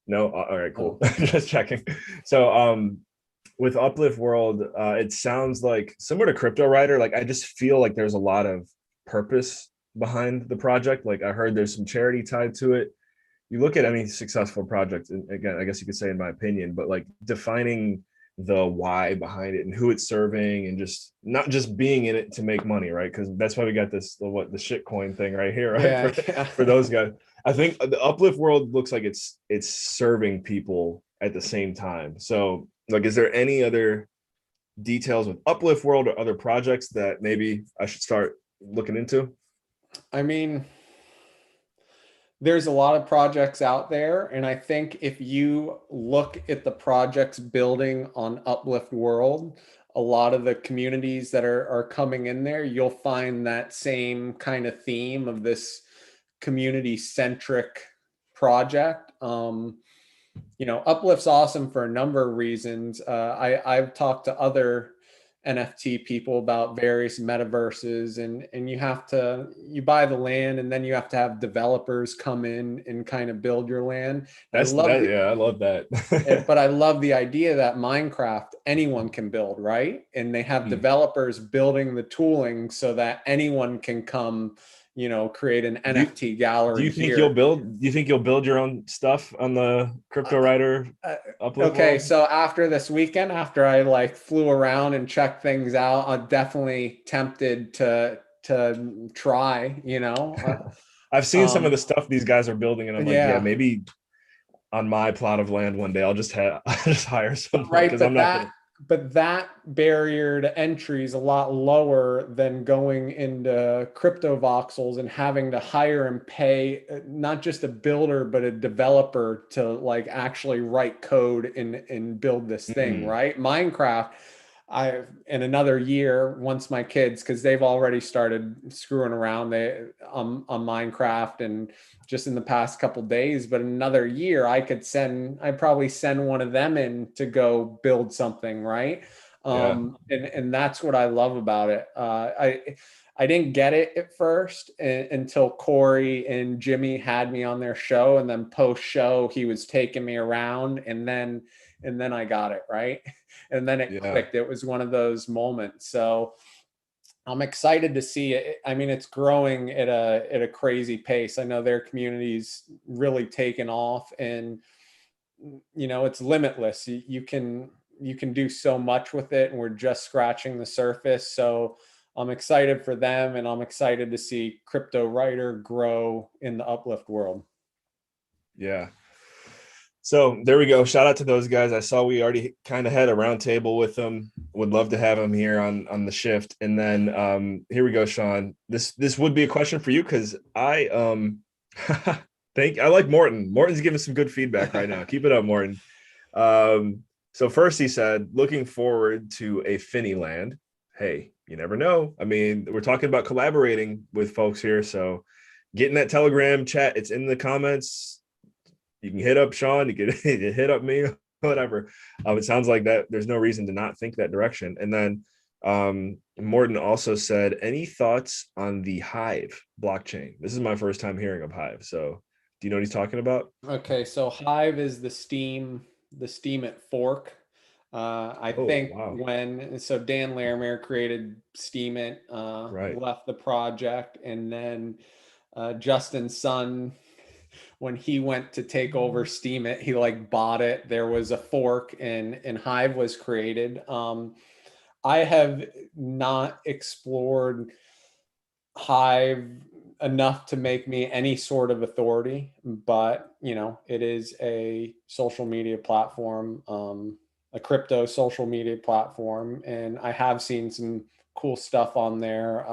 No? All right, cool. Oh, Just checking. So with Uplift World, it sounds like similar to Cryptowriter. Like I just feel like there's a lot of purpose behind the project. Like I heard there's some charity tied to it. You look at any successful project, and again, I guess you could say in my opinion, but like defining the why behind it and who it's serving, and just not just being in it to make money, right? Because that's why we got this the shit coin thing right here, right? yeah. For those guys, I think the Uplift World looks like it's serving people at the same time. So like, is there any other details with Uplift World or other projects that maybe I should start looking into? I mean, there's a lot of projects out there, and I think if you look at the projects building on Uplift World, a lot of the communities that are coming in there, you'll find that same kind of theme of this community centric project. Uplift's awesome for a number of reasons. I've talked to other NFT people about various metaverses, and you buy the land, and then you have to have developers come in and kind of build your land. That's that. Yeah, I love that. But I love the idea that Minecraft anyone can build, right? And they have Hmm. developers building the tooling so that anyone can come, create an Do you, NFT gallery here. do you think you'll build your own stuff on the Cryptowriter Uh, Uplift okay, world? so after this weekend, after I like flew around and checked things out, I'm definitely tempted to try, I've seen some of the stuff these guys are building, and I'm like, yeah, yeah. maybe on my plot of land one day I'll just have I'll just hire someone Right, because I'm not gonna. but that barrier to entry is a lot lower than going into crypto voxels and having to hire and pay not just a builder but a developer to like actually write code and build this thing, Mm, right? Minecraft, I in another year, once my kids, because they've already started screwing around on Minecraft and just in the past couple days, but another year I'd probably send one of them in to go build something, right? yeah, And that's what I love about it. I didn't get it at first until Corey and Jimmy had me on their show, and then post show he was taking me around, and then I got it, right. And then it yeah, clicked. It was one of those moments. So I'm excited to see it. I mean, it's growing at a crazy pace. I know their community's really taken off, and it's limitless. You can do so much with it, and we're just scratching the surface. So I'm excited for them, and I'm excited to see Cryptowriter grow in the Uplift world. yeah. So there we go. Shout out to those guys. I saw we already kind of had a round table with them. Would love to have them here on the shift. And then here we go, Sean. This would be a question for you because I I like Morton. Morton's giving some good feedback right now. Keep it up, Morton. So first he said, looking forward to a Finney land. Hey, you never know. I mean, we're talking about collaborating with folks here. So get in that Telegram chat. It's in the comments. You can hit up Sean, you can hit up me, whatever. It sounds like that there's no reason to not think that direction. And then Morton also said, any thoughts on the Hive blockchain? This is my first time hearing of Hive. So do you know what he's talking about? Okay, so Hive is the Steam at Fork. I Oh, think wow. Dan Larimer created Steam it, Right. left the project, and then Justin Sun, when he went to take over Steam it, he like bought it. There was a fork, and Hive was created. I have not explored Hive enough to make me any sort of authority, but it is a social media platform, a crypto social media platform, and I have seen some cool stuff on there.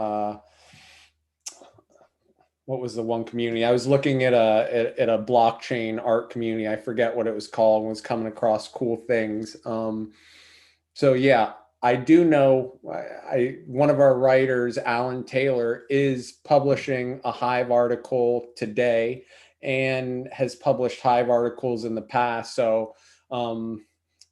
What was the one community? I was looking at a blockchain art community. I forget what it was called, and was coming across cool things. So yeah, I do know. One of our writers, Alan Taylor, is publishing a Hive article today, and has published Hive articles in the past. So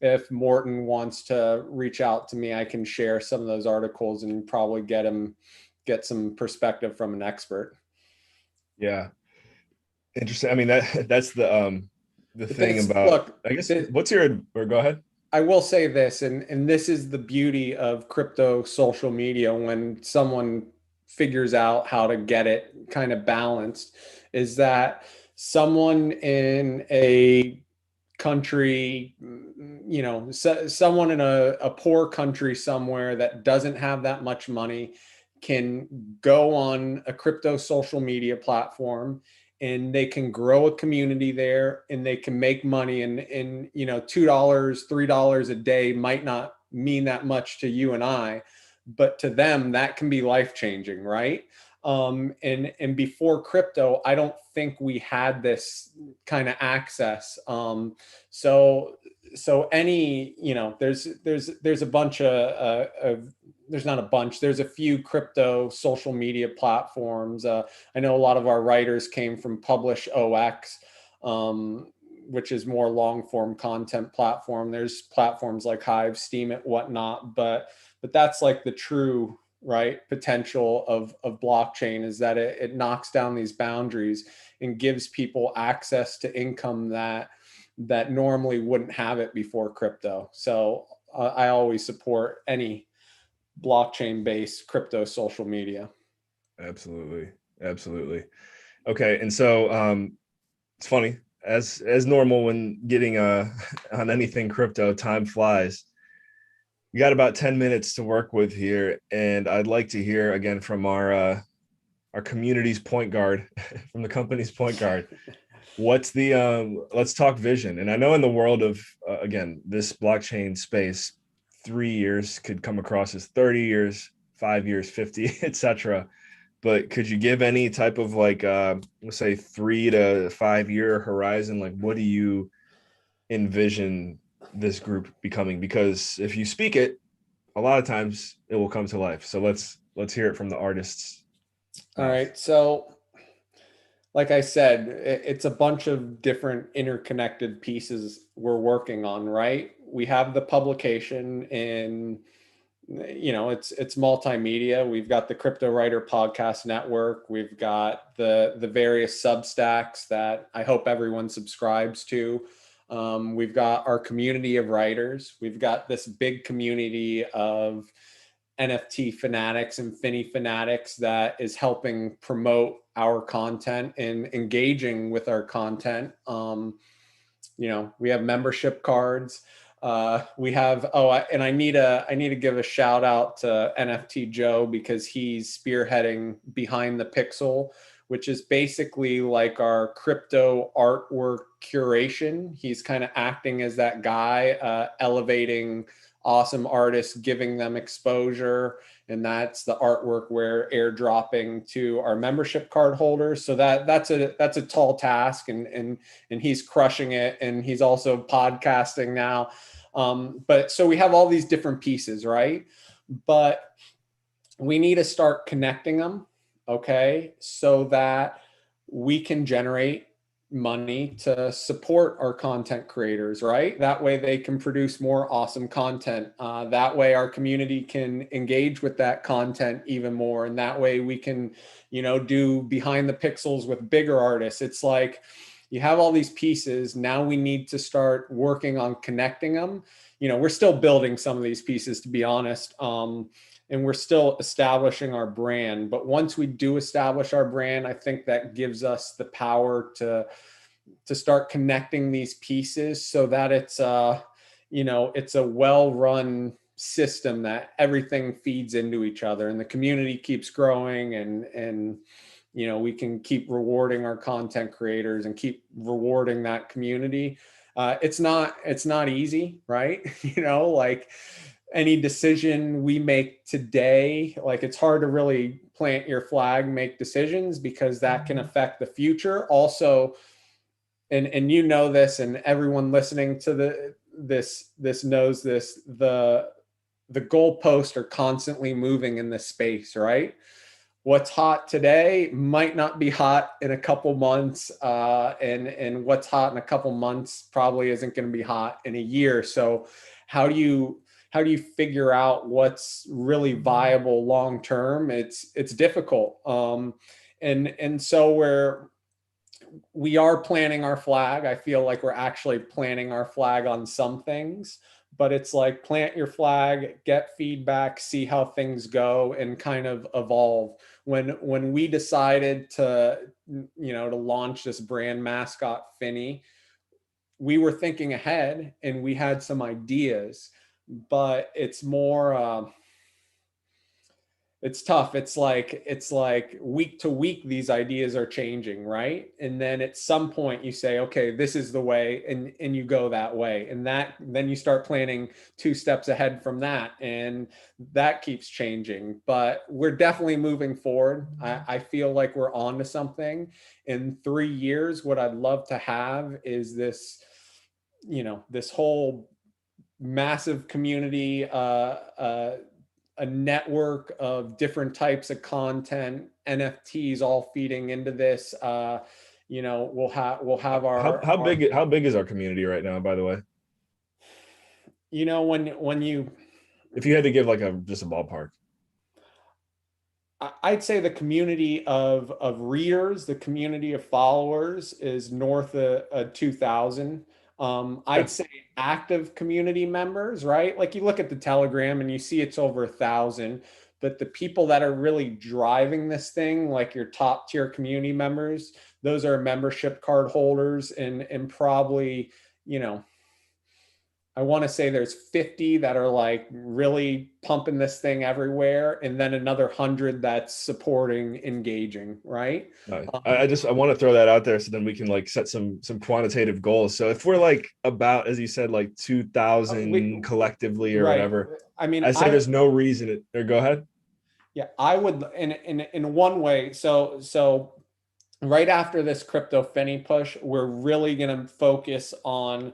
if Morton wants to reach out to me, I can share some of those articles and probably get some perspective from an expert. Yeah. Interesting. I mean, that's the But thing this, about, look, I guess, what's your, or go ahead. I will say this, and this is the beauty of crypto social media when someone figures out how to get it kind of balanced, is that someone in a country, someone in a poor country somewhere that doesn't have that much money can go on a crypto social media platform, and they can grow a community there, and they can make money, and $2 $3 a day might not mean that much to you and I, but to them that can be life changing, right? And before crypto, I don't think we had this kind of access. So any, there's a bunch of there's not a bunch, there's a few crypto social media platforms. I know a lot of our writers came from Publish OX, which is more long form content platform. There's platforms like Hive, Steam it, whatnot, but that's like the true, right, potential of blockchain, is that it knocks down these boundaries and gives people access to income that normally wouldn't have it before crypto. So I always support any blockchain based crypto social media. Absolutely. Absolutely. Okay. And so it's funny, as normal when getting on anything crypto, time flies. We got about 10 minutes to work with here, and I'd like to hear again from our community's point guard, from the company's point guard. What's the let's talk vision. And I know in the world of again, this blockchain space, 3 years could come across as 30 years, 5 years, 50, etc. But could you give any type of like let's say 3 to 5 year horizon? Like, what do you envision this group becoming? Because if you speak it, a lot of times it will come to life. So let's hear it from the artist's All mouth. right. So like I said, it's a bunch of different interconnected pieces we're working on, right? We have the publication in, it's multimedia. We've got the Cryptowriter podcast network. We've got the various Substacks that I hope everyone subscribes to. We've got our community of writers. We've got this big community of NFT fanatics and Finney fanatics that is helping promote our content and engaging with our content. We have membership cards. We have and I need to give a shout out to NFT Joe, because he's spearheading Behind the Pixel, which is basically like our crypto artwork curation. He's kind of acting as that guy, elevating awesome artists, giving them exposure, and that's the artwork we're airdropping to our membership card holders. So that's a tall task, and he's crushing it, and he's also podcasting now. But so we have all these different pieces, right? But we need to start connecting them, okay, so that we can generate money to support our content creators, right? That way they can produce more awesome content. That way our community can engage with that content even more. And that way we can, do Behind the Pixels with bigger artists. It's like you have all these pieces. Now we need to start working on connecting them. We're still building some of these pieces, to be honest. And we're still establishing our brand. But once we do establish our brand, I think that gives us the power to start connecting these pieces so that it's a well-run system that everything feeds into each other, and the community keeps growing, and we can keep rewarding our content creators and keep rewarding that community. It's not easy, right? Like any decision we make today, like it's hard to really plant your flag, make decisions, because that can affect the future. Also, and this, and everyone listening to this knows this, the goalposts are constantly moving in this space, right? What's hot today might not be hot in a couple months, and what's hot in a couple months probably isn't going to be hot in a year. So how do you figure out what's really viable long term? It's difficult. And so we are planting our flag. I feel like we're actually planting our flag on some things, but it's like plant your flag, get feedback, see how things go, and kind of evolve. When we decided to launch this brand mascot Finney, we were thinking ahead and we had some ideas, but it's more it's tough. It's like week to week these ideas are changing, right? And then at some point you say, okay, this is the way, and you go that way. And that then you start planning 2 steps ahead from that, and that keeps changing. But we're definitely moving forward. I feel like we're on to something. In 3 years, what I'd love to have is this, this whole massive community, a network of different types of content, NFTs all feeding into this. We'll have our How big is our community right now, by the way? when you If you had to give like a just a ballpark. I'd say the community of readers, the community of followers is north of 2,000. I'd Okay. say active community members, right? Like you look at the Telegram and you see it's over 1,000, but the people that are really driving this thing, like your top tier community members, those are membership card holders, and probably, you know, I want to say there's 50 that are like really pumping this thing everywhere, and then another 100 that's supporting, engaging, right? Nice. Um, I want to throw that out there so then we can like set some quantitative goals. So if we're like about, as you said, like we 2,000 collectively or right. whatever, I mean, I say there's no reason or go ahead. yeah, I would in one way. So right after this crypto Finney push, we're really going to focus on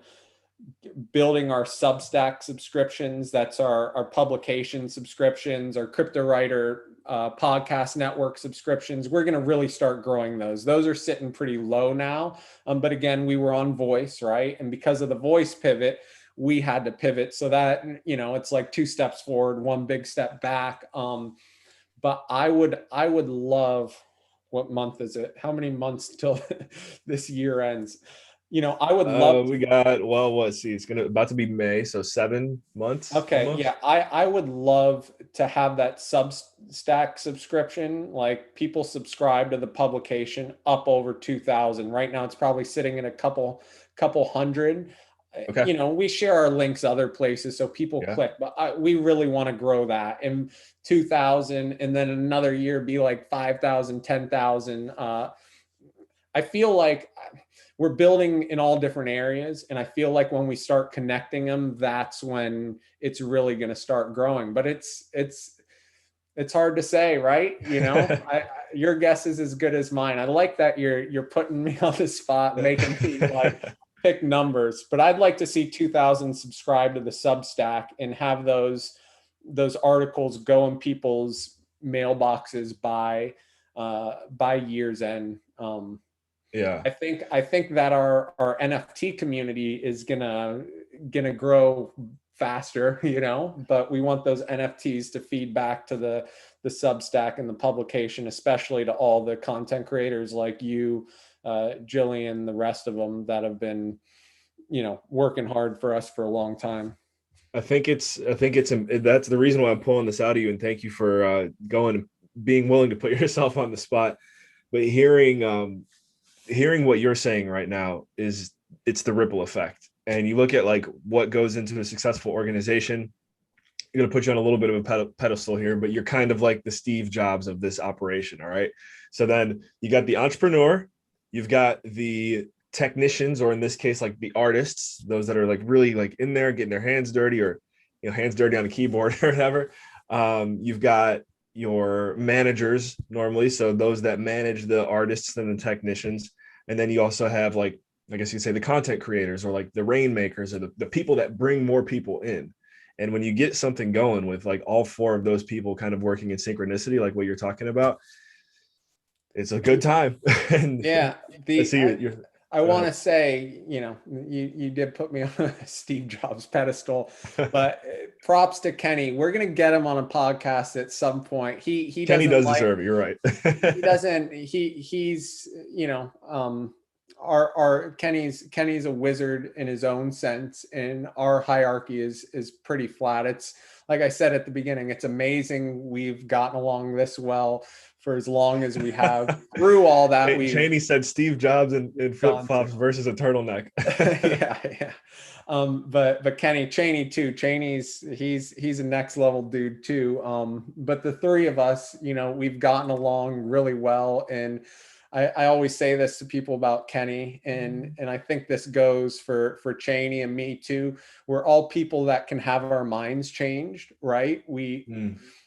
building our Substack subscriptions. That's our publication subscriptions, our Cryptowriter podcast network subscriptions. We're going to really start growing those. Those are sitting pretty low now. But again, we were on voice, right? And because of the voice pivot, we had to pivot so that, it's like 2 steps forward, one big step back. But I would love, what month is it? How many months till this year ends? I would love. We got, well, let's see, it's gonna about to be May, so 7 months Okay, almost. yeah, I would love to have that Substack subscription. Like people subscribe to the publication up over 2,000. Right now, it's probably sitting at a couple hundred. Okay. We share our links other places so people Yeah. click, but we really want to grow that. And 2,000, and then another year be like 5,000, 10,000. I feel like we're building in all different areas, and I feel like when we start connecting them, that's when it's really going to start growing. But it's hard to say, right? Your guess is as good as mine. I like that you're putting me on the spot, making me like pick numbers. But I'd like to see 2,000 subscribe to the Substack and have those articles go in people's mailboxes by year's end. Yeah. I think that our NFT community is gonna grow faster, but we want those NFTs to feed back to the Substack and the publication, especially to all the content creators like you, Jillian, the rest of them that have been, working hard for us for a long time. I think it's that's the reason why I'm pulling this out of you, and thank you for going, being willing to put yourself on the spot. But hearing what you're saying right now is, it's the ripple effect. And you look at like what goes into a successful organization. I'm going to put you on a little bit of a pedestal here, but you're kind of like the Steve Jobs of this operation. All right. So then you got the entrepreneur, you've got the technicians, or in this case, like the artists, those that are like really like in there getting their hands dirty, or, hands dirty on a keyboard or whatever. You've got your managers normally. So those that manage the artists and the technicians. And then you also have like, I guess you say the content creators, or like the rainmakers, or the people that bring more people in. And when you get something going with like all four of those people kind of working in synchronicity, like what you're talking about, it's a good time. And Yeah, I the see I, you're I go want to ahead. say, you did put me on a Steve Jobs pedestal, but props to Kenny. We're gonna get him on a podcast at some point. He Kenny doesn't does like deserve it. You're right. he doesn't he's our Kenny's a wizard in his own sense, and our hierarchy is pretty flat. It's like I said at the beginning, it's amazing we've gotten along this well for as long as we have. Through all that, we've Cheney said Steve Jobs in flip-flops versus a turtleneck. yeah. But Kenny Cheney too. He's a next level dude too. But the three of us, we've gotten along really well. And I always say this to people about Kenny, and I think this goes for Cheney and me too. We're all people that can have our minds changed, right?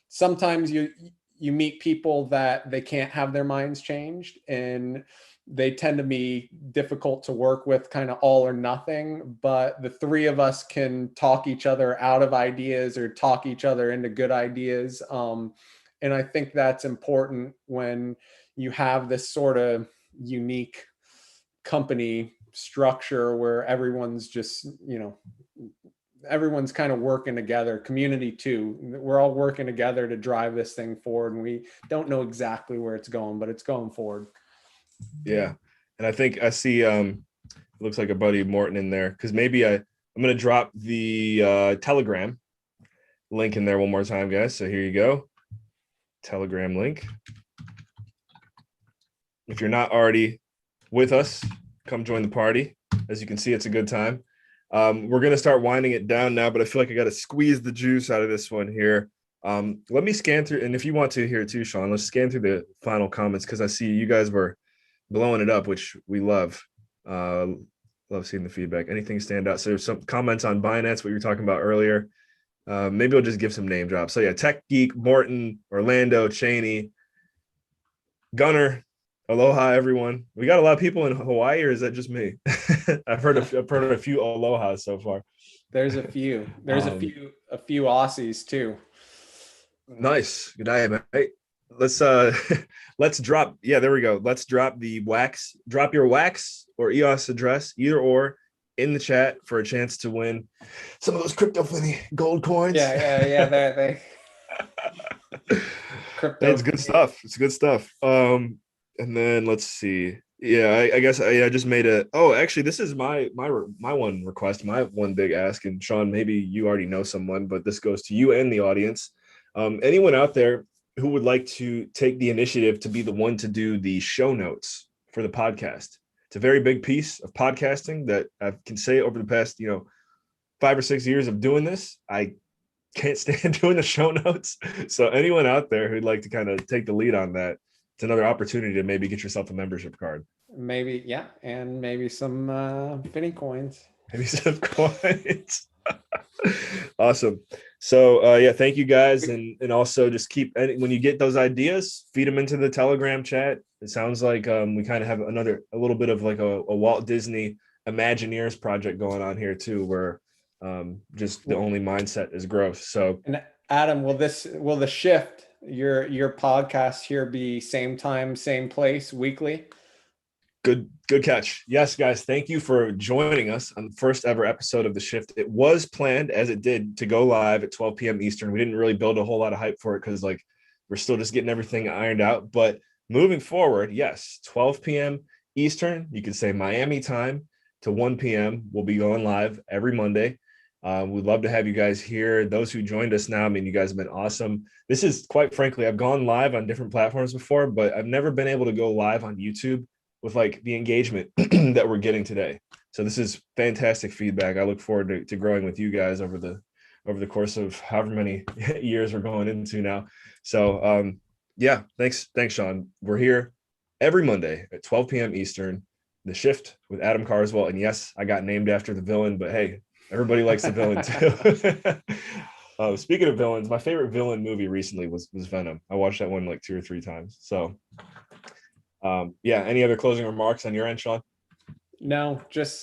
Sometimes you meet people that they can't have their minds changed, and they tend to be difficult to work with, kind of all or nothing. But the three of us can talk each other out of ideas or talk each other into good ideas. And I think that's important when you have this sort of unique company structure where everyone's just, everyone's kind of working together. Community too. We're all working together to drive this thing forward, and we don't know exactly where it's going, but it's going forward. Yeah. And I think I see it looks like a buddy Morton in there, because maybe I'm going to drop the Telegram link in there one more time, guys. So here you go. Telegram link. If you're not already with us, come join the party. As you can see, it's a good time. We're going to start winding it down now, but I feel like I got to squeeze the juice out of this one here. Let me scan through, and if you want to here too, Sean, let's scan through the final comments, because I see you guys were blowing it up, which we love. Love seeing the feedback. Anything stand out? So there's some comments on Binance, what you were talking about earlier. Maybe I'll just give some name drops. So yeah, Tech Geek, Morton, Orlando, Cheney, Gunner, aloha, everyone. We got a lot of people in Hawaii, or is that just me? I've heard a few alohas so far. There's a few. There's a few Aussies too. Nice. Good night, mate. Let's drop. Yeah, there we go. Let's drop the wax. Drop your wax or EOS address, either or, in the chat for a chance to win some of those crypto Finney gold coins. Yeah. They crypto. It's good stuff. It's good stuff. And then let's see. Yeah, I guess I just made a. Oh, actually, this is my one request, my one big ask. And Sean, maybe you already know someone, but this goes to you and the audience. Anyone out there who would like to take the initiative to be the one to do the show notes for the podcast? It's a very big piece of podcasting that I can say over the past, 5 or 6 years of doing this, I can't stand doing the show notes. So anyone out there who'd like to kind of take the lead on that, it's another opportunity to maybe get yourself a membership card. Maybe, yeah, and maybe some Finney coins. Maybe some coins. Awesome. So yeah, thank you guys, and also just keep, when you get those ideas, feed them into the Telegram chat. It sounds like we kind of have a little bit of like a Walt Disney Imagineers project going on here too, where just the only mindset is growth. So, and Adam, will the shift, your podcast here be same time, same place weekly? Good catch. Yes, guys, thank you for joining us on the first ever episode of The Shift. It was planned, as it did, to go live at 12 p.m. Eastern. We didn't really build a whole lot of hype for it because we're still just getting everything ironed out. But moving forward, yes, 12 p.m. Eastern, you could say Miami time, to 1 p.m. We'll be going live every Monday. We'd love to have you guys here. Those who joined us now, I mean, you guys have been awesome. This is, quite frankly, I've gone live on different platforms before, but I've never been able to go live on YouTube with like the engagement that we're getting today. So this is fantastic feedback. I look forward to growing with you guys over the course of however many years we're going into now. So yeah, thanks, Sean. We're here every Monday at 12 p.m. Eastern, The Shift with Adam Carswell. And yes, I got named after the villain, but hey, everybody likes the villain too. Speaking of villains, my favorite villain movie recently was Venom. I watched that one like 2 or 3 times. So yeah, any other closing remarks on your end, Sean? No, just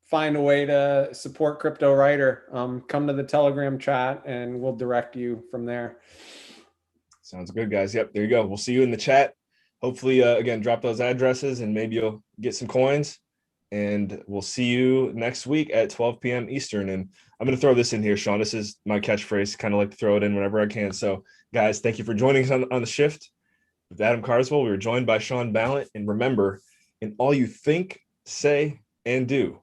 find a way to support Cryptowriter. Come to the Telegram chat and we'll direct you from there. Sounds good, guys. Yep, there you go. We'll see you in the chat. Hopefully, again, drop those addresses and maybe you'll get some coins. And we'll see you next week at 12 p.m. Eastern. And I'm going to throw this in here, Sean. This is my catchphrase. Kind of like to throw it in whenever I can. So, guys, thank you for joining us on The Shift with Adam Carswell. We were joined by Sean Ballent. And remember, in all you think, say, and do,